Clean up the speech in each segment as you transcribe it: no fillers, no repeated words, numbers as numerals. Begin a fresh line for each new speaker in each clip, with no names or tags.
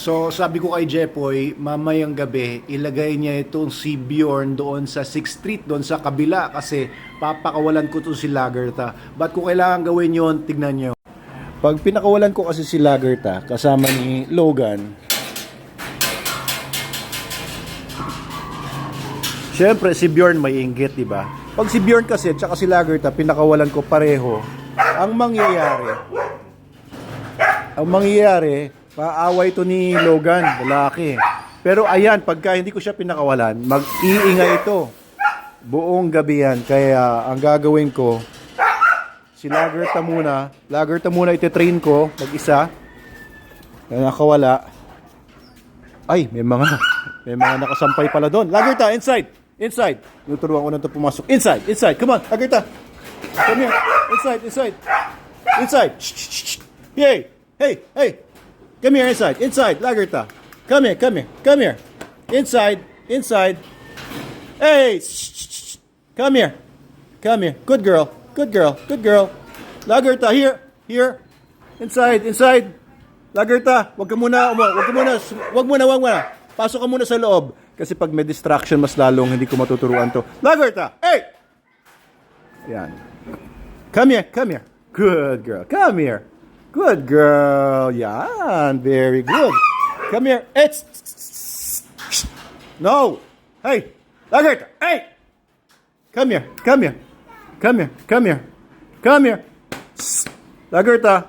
So sabi ko kay Jepoy, mamayang gabi, ilagay niya itong si Bjorn doon sa 6th Street, doon sa kabila kasi papakawalan ko itong si Lagerta. Ba't ko kailangan gawin yon? Tignan nyo. Pag pinakawalan ko kasi si Lagerta kasama ni Logan, syempre si Bjorn may inggit, diba? Pag si Bjorn kasi tsaka si Lagerta pinakawalan ko pareho, ang mangyayari, paaway to ni Logan, lalaki. Pero ayan, pagka hindi ko siya pinakawalan, mag-iingay ito. Buong gabi yan. Kaya ang gagawin ko, si Lagerta muna ititrain ko, mag-isa. Na nakawala. Ay, may mga nakasampay pala doon. Lagerta, inside! Inside! Nuturuan ko na ito pumasok. Inside! Come on, Lagerta! Come here! Inside! Shh! Hey! Come here, inside, Lagerta. Come here. Inside. Hey, shh. Come here. Good girl. Lagerta, here. Inside. Lagerta, wag muna. Pasok ka muna sa loob. Kasi pag may distraction, mas lalong hindi ko matuturuan to. Lagerta, hey! Yan. Come here. Good girl. Come here. Good girl. Yan. Very good. Come here. No. Hey. Lagerta. Hey. Come here. Lagerta.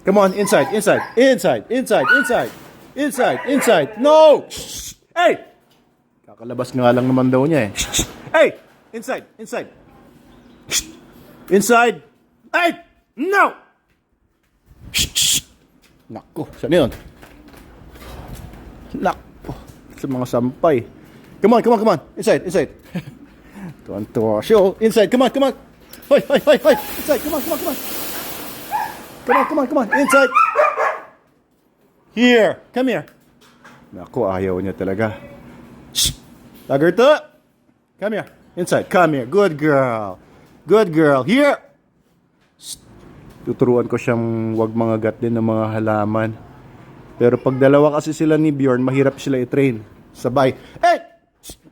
Come on. Inside. No. Hey. Kakalabas nga lang naman daw niya eh. Hey. Inside. Hey. No. Nako, saan yun? Nako, sa mga sampay. Come on. Inside. Tuwan-tuwa siya. Inside, come on. Hoy. Inside, come on. Inside. Here. Come here. Nako, ayaw niya talaga. Shh. Lagerta. Come here. Inside. Come here. Good girl. Here. Tuturuan ko siyang wag mga gat din ng mga halaman. Pero pag dalawa kasi sila ni Bjorn, mahirap sila i-train. Sabay. Hey!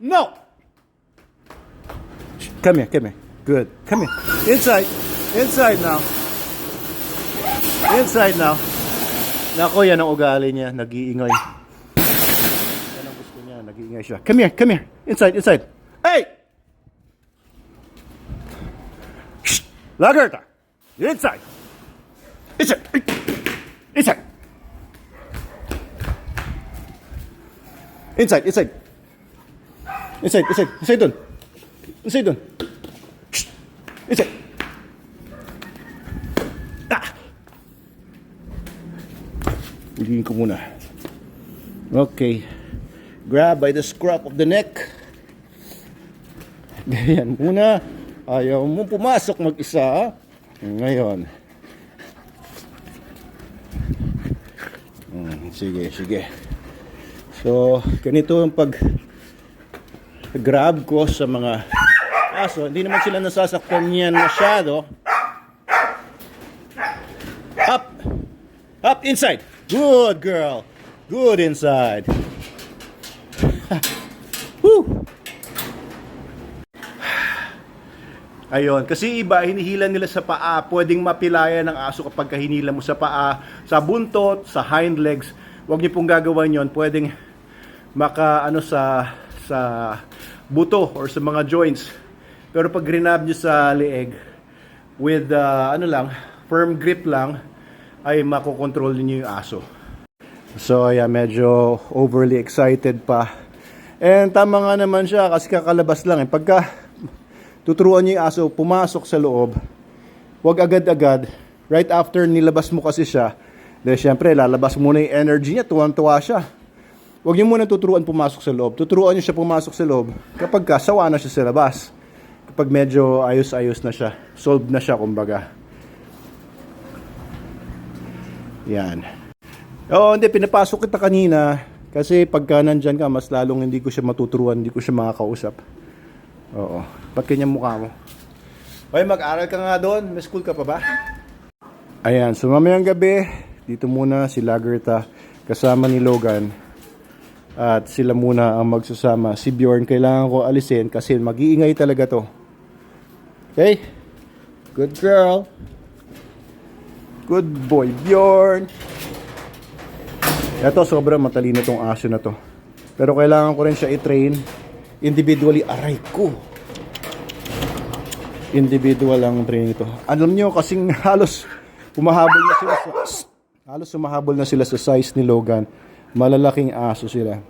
No! Come here. Good. Come here. Inside now. Nako, yan ang ugali niya. Nag-iingay. Yan ang gusto niya. Nag-iingay siya. Come here. Inside. Hey! Shh! Lagerta! Inside. Inside dun. Shh. Inside. Hilihin ko muna. Okay. Grab by the scruff of the neck. Ganyan muna. Ayaw mo pumasok mag-isa. Ngayon. Sige. So, ganito yung pag-grab ko sa mga aso. Hindi naman sila nasasaktan niyan masyado. Up, inside. Good girl. Good inside. Woo! Ayun, kasi iba, hinihila nila sa paa. Pwedeng mapilayan ng aso kapag hinila mo sa paa, sa buntot, sa hind legs. Huwag niyo pong gagawin yon. Pwedeng sa buto or sa mga joints. Pero pag grinab niyo sa leeg, with firm grip lang, ay makokontrol niyo yung aso. So, yeah, medyo overly excited pa. And tama nga naman siya kasi kakalabas lang. Pagka tuturuan niyo yung aso, pumasok sa loob, huwag agad-agad. Right after nilabas mo kasi siya, dahil syempre, lalabas muna yung energy niya, tuwan-tuwa siya. Huwag niyo muna tuturuan pumasok sa loob. Tuturuan niyo siya pumasok sa loob kapag sawa na siya sa labas. Kapag medyo ayos-ayos na siya. Solved na siya, kumbaga. Yan. Oo, hindi, pinapasok kita kanina. Kasi pagka nandyan ka, mas lalong hindi ko siya matuturuan, hindi ko siya makakausap. Oo. Ba't kanyang mukha mo? Hoy, mag-aral ka nga doon. May school ka pa ba? Ayan, so mamayang gabi, dito muna si Lagerta. kasama ni Logan. At sila muna ang magsasama. Si Bjorn kailangan ko alisin kasi mag-iingay talaga to. Okay? Good girl. Good boy, Bjorn. Ito, sobrang matalino tong aso na to. Pero kailangan ko rin siya i-train individually. Aray ko. Individual ang training ito. Alam nyo, kasing halos humahabol na sila sa size ni Logan. Malalaking aso sila.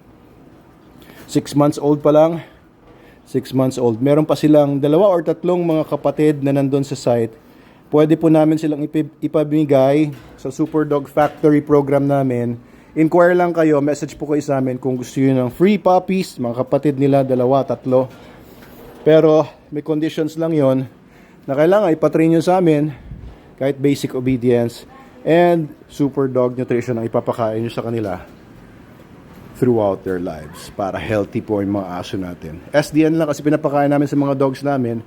6 months old pa lang. 6 months old. Meron pa silang 2 or 3 mga kapatid na nandun sa site. Pwede po namin silang ipamigay sa Super Dog Factory program namin. Inquire lang kayo, message po kayo sa amin kung gusto nyo ng free puppies, mga kapatid nila, 2, 3. Pero may conditions lang yon na kailangan ipatrain nyo sa amin kahit basic obedience and Super Dog Nutrition ang ipapakain nyo sa kanila throughout their lives para healthy po yung mga aso natin. SDN lang kasi pinapakain namin sa mga dogs namin.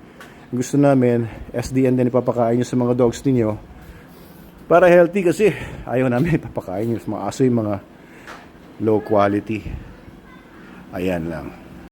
Gusto namin SDN din ipapakain nyo sa mga dogs ninyo para healthy kasi ayaw namin ipapakain nyo sa mga aso yung mga low quality. Ayan lang.